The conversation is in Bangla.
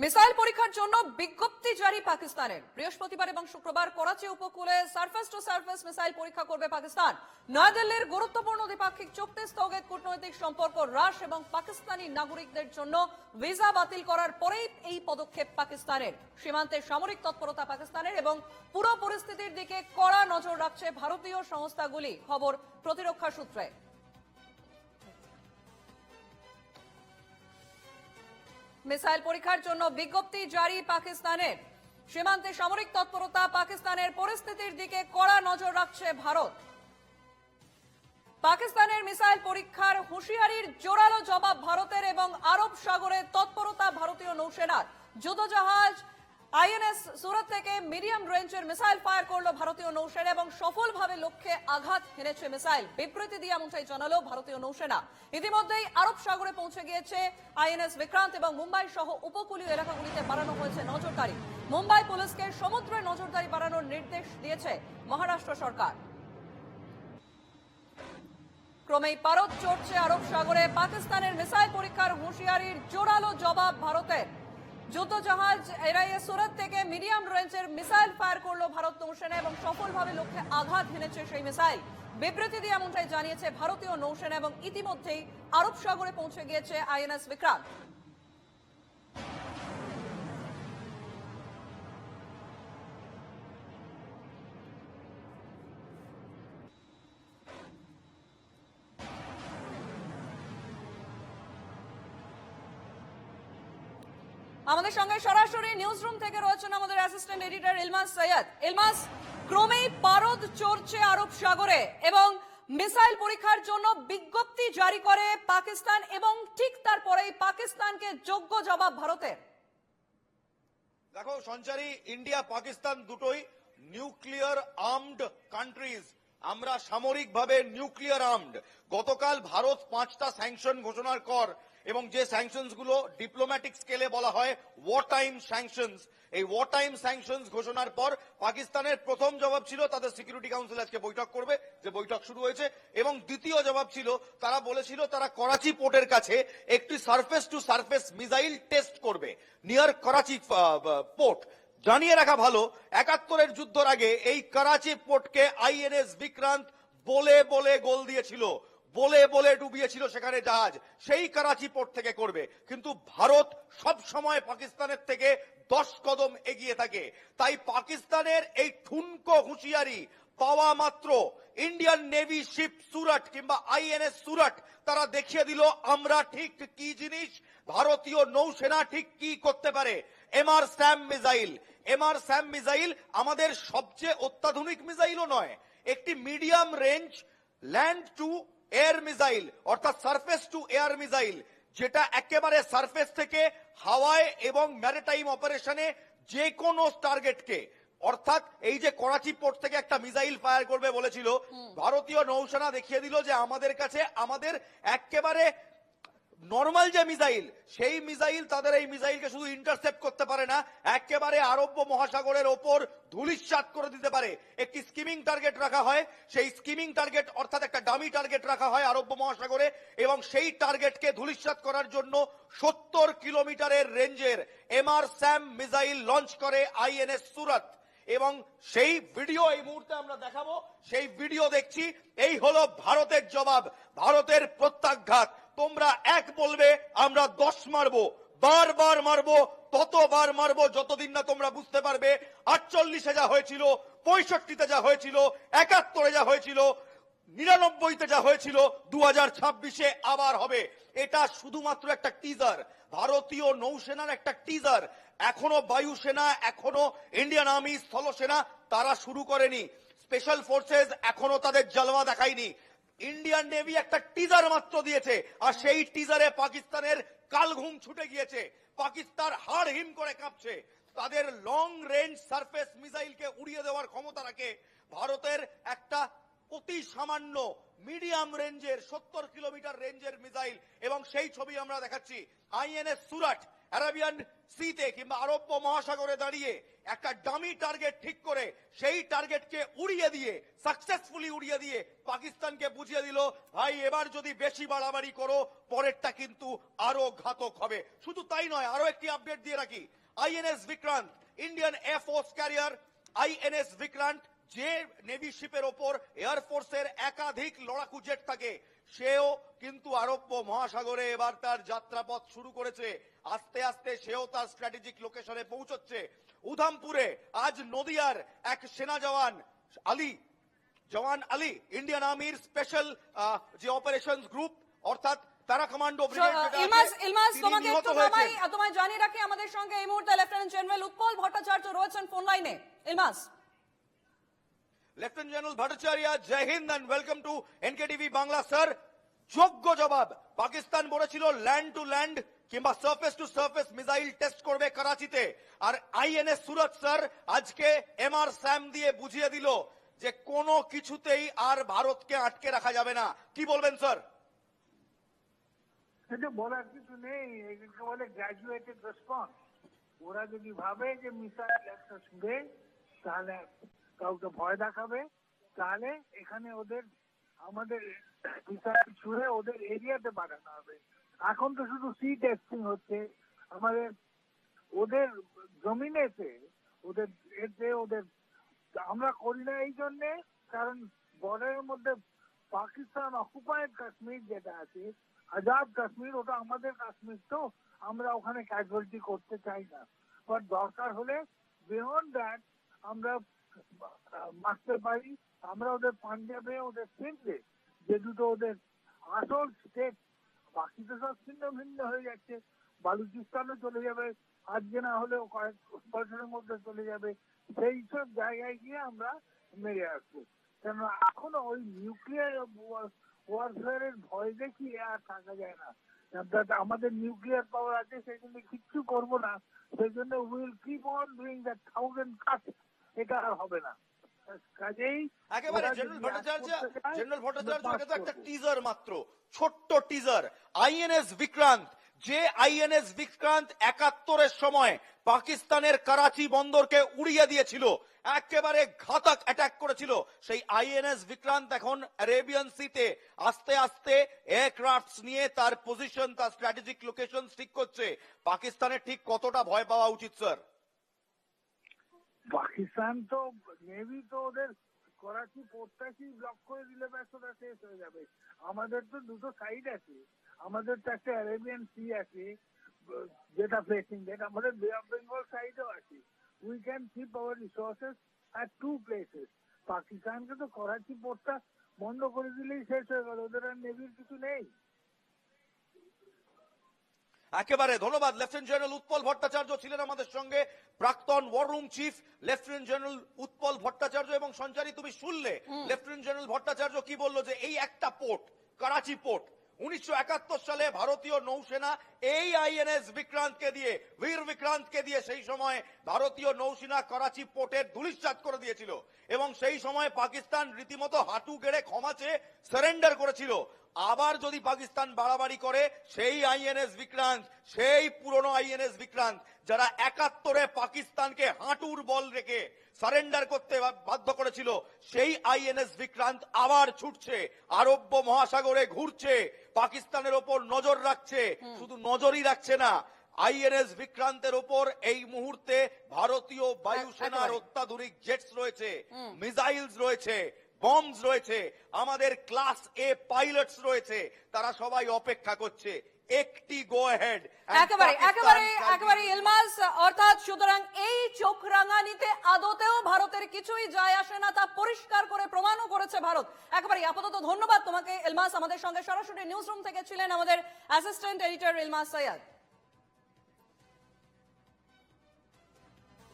মিসাইল পরীক্ষার জন্য বিজ্ঞপ্তি জারি পাকিস্তানের। বৃহস্পতিবার এবং শুক্রবার করাচি উপকূলে সারফেস টু সারফেস মিসাইল পরীক্ষা করবে পাকিস্তান। নয়াদিল্লির গুরুত্বপূর্ণ দ্বিপাক্ষিক চুক্তি স্থগিত, কূটনৈতিক সম্পর্ক হ্রাস এবং পাকিস্তানি নাগরিকদের জন্য ভিসা বাতিল করার পরেই এই পদক্ষেপ পাকিস্তানের। সীমান্তে সামরিক তৎপরতা পাকিস্তানের এবং পুরো পরিস্থিতির দিকে কড়া নজর রাখছে ভারতীয় সংস্থাগুলি, খবর প্রতিরক্ষা সূত্রে। মিসাইল পরীক্ষার জন্য বিজ্ঞপ্তি জারি পাকিস্তানের। সীমান্তে সামরিক তৎপরতা পাকিস্তানের, পরিস্থিতির দিকে কড়া নজর রাখছে ভারত। পাকিস্তানের মিসাইল পরীক্ষার হুঁশিয়ারির জোরালো জবাব ভারতের এবং আরব সাগরে তৎপরতা ভারতীয় নৌসেনার। যুদ্ধজাহাজ আইএনএস সুরত থেকে মিডিয়াম রেঞ্জের মিসাইল ফায়ার করলো ভারতীয় নৌসেনা এবং সফলভাবে লক্ষ্যে আঘাত হেনেছে মিসাইল। বিবৃতি দিয়ে এমনটাই জানালো ভারতীয় নৌসেনা। ইতিমধ্যেই আরব সাগরে পৌঁছে গিয়েছে আইএনএস বিক্রান্ত এবং মুম্বাই সহ উপকূলীয় এলাকাগুলিতে বাড়ানো হয়েছে নজরদারি। মুম্বাই পুলিশকে সমুদ্রে নজরদারি বাড়ানোর নির্দেশ দিয়েছে মহারাষ্ট্র সরকার। ক্রমেই পারদ চড়ছে আরব সাগরে। পাকিস্তানের মিসাইল পরীক্ষার হুঁশিয়ারির জোরালো জবাব ভারতের। যুদ্ধজাহাজ এআইএস সুরত থেকে মিডিয়াম রেঞ্জের মিসাইল ফায়ার করলো ভারত নৌসেনা এবং সফলভাবে লক্ষ্যে আঘাত হেনেছে সেই মিসাইল। বিবৃতি দিয়ে এমনটাই জানিয়েছে ভারতীয় নৌসেনা এবং ইতিমধ্যেই আরব সাগরে পৌঁছে গিয়েছে আইএনএস বিক্রান্ত। আমাদের সঙ্গে সরাসরি নিউজ রুম থেকে রয়েছেন আমাদের অ্যাসিস্ট্যান্ট এডিটর ইলমাস সৈয়দ। ইলমাস, ক্রমেই পারদ চড়ছে আরব সাগরে এবং মিসাইল পরীক্ষার জন্য বিজ্ঞপ্তি জারি করে পাকিস্তান এবং ঠিক তারপরেই পাকিস্তানকে যোগ্য জবাব ভারতের। দেখো সঞ্চারী, ইন্ডিয়া পাকিস্তান দুটোই নিউক্লিয়ার আর্মড কান্ট্রিজ। আমরা সামরিকভাবে নিউক্লিয়ার আর্মড। গতকাল ভারত 5টা স্যাংশন ঘোষণার পর এবং যে স্যাংশনস গুলো ডিপ্লোম্যাটিক স্কেলে বলা হয় ওয়ার টাইম স্যাংশনস, এই ওয়ার টাইম স্যাংশনস ঘোষণার পর পাকিস্তানের প্রথম জবাব ছিল তাদের সিকিউরিটি কাউন্সিল আজকে বৈঠক করবে, যে বৈঠক শুরু হয়েছে, এবং দ্বিতীয় জবাব ছিল তারা বলেছিল তারা করাচি পোর্টের কাছে একটি surface two surface missile test করবে নিয়ার করাচি পোর্ট। জানিয়ে রাখা ভালো, 71-এর যুদ্ধের আগে এই করাচি পোর্টকে আইএনএস বিক্রান্ত বলে বলে গোল দিয়েছিল, বলে বলে ডুবিয়েছিল সেখানে জাহাজ। সেই করাচি পোর্ট থেকে করবে, কিন্তু ভারত সব সময় পাকিস্তানের থেকে 10 কদম এগিয়ে থাকে। তাই পাকিস্তানের এই ঠুনকো হুঁশিয়ারি পাওয়া মাত্র ইন্ডিয়ান নেভি শিপ সুরট কিংবা আইএনএস সুরট তারা দেখিয়ে দিল আমরা ঠিক কি জিনিস, ভারতীয় নৌসেনা ঠিক কি করতে পারে। এমআর স্যাম মিসাইল আমাদের সবচেয়ে অত্যাধুনিক মিসাইলও নয়, একটি medium range land to air missile অর্থাৎ সারফেস টু এয়ার মিসাইল, যেটা একেবারে সারফেস থেকে হাওয়ায় এবং ম্যারিটাইম অপারেশনে যে কোনো টার্গেটকে, অর্থাৎ এই যে করাচি পোর্ট থেকে একটা মিসাইল ফায়ার করবে বলেছিল, ভারতীয় নৌসেনা দেখিয়ে দিল যে আমাদের কাছে আমাদের একেবারে নর্মাল যে মিসাইল, সেই মিসাইল তাদের এই মিসাইলকে শুধু ইন্টারসেপ্ট করতে পারে না, একেবারে আরব মহাসাগরের ওপর ধূলিসাৎ করে দিতে পারে। একটি স্কিমিং টার্গেট রাখা হয়, সেই স্কিমিং টার্গেট অর্থাৎ একটা ডামি টার্গেট রাখা হয় আরব মহাসাগরে, এবং সেই টার্গেটকে ধূলিসাৎ করার জন্য 70 কিলোমিটারের রেঞ্জের এমআর স্যাম মিসাইল লঞ্চ করে আইএনএস সুরত। এবং সেই ভিডিও এই মুহূর্তে আমরা দেখাবো, সেই ভিডিও দেখছি। এই হলো ভারতের জবাব, ভারতের প্রত্যাঘাত। তোমরা এক বলবে, আমরা 10 মারবো, বারবার মারবো, ততবার মারবো যতদিন না তোমরা বুঝতে পারবে 48-এ যা হয়েছিল, 65-তে যা হয়েছিল, 71-এ যা হয়েছিল, 99-তে যা হয়েছিল, 2026-এ আবার হবে। এটা শুধুমাত্র একটা টিজার, ভারতীয় নৌসেনার একটা টিজার। এখনো বায়ুসেনা, এখনো ইন্ডিয়ান আর্মি স্থলসেনা তারা শুরু করেনি, স্পেশাল ফোর্সেস এখনো তাদের জলওয়া দেখায়নি। ইন্ডিয়ান নেভি একটা টিজার মাত্র দিয়েছে, আর সেই টিজারে পাকিস্তানের কাল ঘুম ছুটে গিয়েছে, পাকিস্তান হাড় হিম করে কাঁপছে। তাদের লং রেঞ্জ সারফেস মিসাইলকে উড়িয়ে দেওয়ার ক্ষমতা রাখে ভারতের একটা অতি সামান্য মিডিয়াম রেঞ্জের 70 কিলোমিটার রেঞ্জের মিসাইল। এবং সেই ছবি আমরা দেখাচ্ছি, আইএনএস সুরট অ্যারাবিয়ান সিতে কিংবা আরব মহাসাগরে দাঁড়িয়ে একটা ডামি টার্গেট ঠিক করে সেই টার্গেটকে উড়িয়ে দিয়ে সাকসেসফুলি উড়িয়ে দিয়ে পাকিস্তানকে বুঝিয়ে দিল, ভাই এবার যদি বেশি বাড়াবাড়ি করো পরেরটা কিন্তু আরো ঘাতক হবে। শুধু তাই নয়, আরো একটি আপডেট দিয়ে রাখি, INS Vikrant, Indian air force career INS Vikrant, যে নেভি শিপের ওপর এয়ারফোর্সের একাধিক লড়াকু জেট থাকে, সেও কিন্তু আরব মহাসাগরে এবার তার যাত্রাপথ শুরু করেছে। আস্তে আস্তে সেও তার স্ট্র্যাটেজিক লোকেশনে পৌঁছচ্ছে। উধামপুরে আজ নদিয়ার এক সেনা জওয়ান আলী ইন্ডিয়ান আর্মির স্পেশাল যে অপারেশনস গ্রুপ অর্থাৎ প্যারা কমান্ডো ব্রিগেড, ইলমাস তোমাকে একটু তোমায় জানিয়ে রাখি, আমাদের সঙ্গে এই মুহূর্তে লেফটেন্যান্ট জেনারেল উৎপল ভট্টাচার্য রয়েছেন ফোন লাইনে। ইলমাস। Lieutenant general Bhattacharya, Jai Hind and welcome to NDTV Bangla. Sir, যোগ্য জবাব পাকিস্তান বলেছিল ল্যান্ড টু ল্যান্ড কিংবা surface to surface missile test করবে করাচিতে, আর আইএনএস সুরত স্যার আজকে এমআর স্যাম দিয়ে বুঝিয়ে দিল যে কোনো কিছুতেই আর ভারতকে আটকে রাখা যাবে না। কি বলবেন স্যার? এটা বলার কিছু নেই, এটাকে বলে গ্র্যাজুয়েটেড রেসপন্স। ওরা যদি ভাবে যে মিসাইল একটা ছুড়ে তাহলে কাউকে ভয় দেখাবে, তাহলে এখানে ওদের আমাদের মিসাইল ছুড়ে ওদের এরিয়াতে বাড়ানো হবে। এখন তো শুধু সি টেস্টিং হচ্ছে আমাদের, ওদের জমিনেতে ওদের এতে ওদের আমরা করি না এই জন্যে কারণ বর্ডারের মধ্যে পাকিস্তান অকুপায়েড কাশ্মীর যেটা আছে, আজাদ কাশ্মীর, ওটা আমাদের কাশ্মীর, তো আমরা ওখানে ক্যাজুয়ালিটি করতে চাই না। বাট দরকার হলে বিয়ন্ড দ্যাট আমরা মারতে পারি। আমরা ওদের পাঞ্জাবে ওদের সিন্ধে যে দুটো ওদের আসল স্টেট, বাকি তো সব ছিন্ন ভিন্ন হয়ে যাচ্ছে, বালুচিস্তানও চলে যাবে আজকে না হলেও কয়েক বছরের মধ্যে চলে যাবে, সেই সব জায়গায় গিয়ে আমরা মেরে আসবো। কেন এখনো ওই নিউক্লিয়ার ওয়ারফেয়ারের ভয় দেখিয়ে আর থাকা যায় না। আমাদের নিউক্লিয়ার পাওয়ার আছে, সেই জন্য কিচ্ছু করবো না, সেই জন্য will keep on doing that 1000 কাট, এটা আর হবে না। কাজেই একেবারে জেনারেল ভট্টাচার্য এটা তো একটা টিজার মাত্র, ছোট্ট টিজার। আইএনএস বিক্রান্ত, যে আইএনএস বিক্রান্ত 71-এর সময় পাকিস্তানের করাচি বন্দরকে উড়িয়ে দিয়েছিল, একেবারে ঘাতক অ্যাটাক করেছিল, সেই আইএনএস বিক্রান্ত এখন অ্যারেবিয়ান সিতে আস্তে আস্তে এয়ারক্রাফটস নিয়ে তার পজিশন, তার স্ট্র্যাটেজিক লোকেশন ঠিক করছে। পাকিস্তানের ঠিক কতটা ভয় পাওয়া উচিত স্যার? পাকিস্তান তো নেভি তো ওদের করাচি পোর্টটাকেই ব্লক করে দিলে ব্যস্ততা শেষ হয়ে যাবে। আমাদের তো দুটো সাইড আছে, আমাদের তো একটা অ্যারেবিয়ান সি আছে যেটা ফেসিং দ্যাট, আমাদের বে অফ বেঙ্গল সাইডও আছে। We can keep our resources at two places. পাকিস্তানকে তো করাচি পোর্টটা বন্ধ করে দিলেই শেষ হয়ে গেল, ওদের আর নেভির কিছু নেই। একেবারে ধন্যবাদ। লেফটেন্যান্ট জেনারেল উৎপল ভট্টাচার্য ছিলেন আমাদের সঙ্গে, প্রাক্তন war room chief lieutenant general Utpal Bhattacharya. এবং সঞ্চারী, তুমি শুনলে লেফটেন্যান্ট জেনারেল ভট্টাচার্য কি বললো, যে এই একটা পোর্ট, করাচি পোর্ট, 1971 সালে ভারতীয় নৌসেনা এই আইএনএস বিক্রান্তকে দিয়ে, বীর বিক্রান্তকে দিয়ে সেই সময় ভারতীয় নৌসেনা করাচি পোর্টের ধূলিসাৎ করে দিয়েছিল, এবং সেই সময় পাকিস্তান রীতিমতো হাঁটু গেড়ে ক্ষমা চেয়ে সারেন্ডার করেছিল। আবার যদি পাকিস্তান বাড়াবাড়ি করে, সেই আইএনএস বিক্রান্ত, সেই পুরনো আইএনএস বিক্রান্ত যারা 71-এ পাকিস্তানকে হাঁটুর বল রেখে সারেন্ডার করতে বাধ্য করেছিল, সেই আইএনএস বিক্রান্ত আবার ছুটছে, আরব মহাসাগরে ঘুরছে, পাকিস্তানের ওপর নজর রাখছে। শুধু নজরই রাখছে না, আইএনএস বিক্রান্তের ওপর এই মুহূর্তে ভারতীয় বায়ুসেনার অত্যাধুনিক জেটস রয়েছে, মিসাইলস রয়েছে, বম্বস রয়েছে, আমাদের ক্লাস এ পাইলটস রয়েছে, তারা সবাই অপেক্ষা করছে একটি গো অ্যাহেড। একেবারে ইলমাস, অর্থাৎ সুতরাং এই চোখ রাঙানিতে আদতেও ভারতের কিছুই যায় আসে না, তা পরিষ্কার করে প্রমাণও করেছে ভারত। একেবারে আপাতত ধন্যবাদ তোমাকে ইলমাস, আমাদের সঙ্গে সরাসরি নিউজ রুম থেকে ছিলেন আমাদের অ্যাসিস্ট্যান্ট এডিটর ইলমাস সৈয়দ।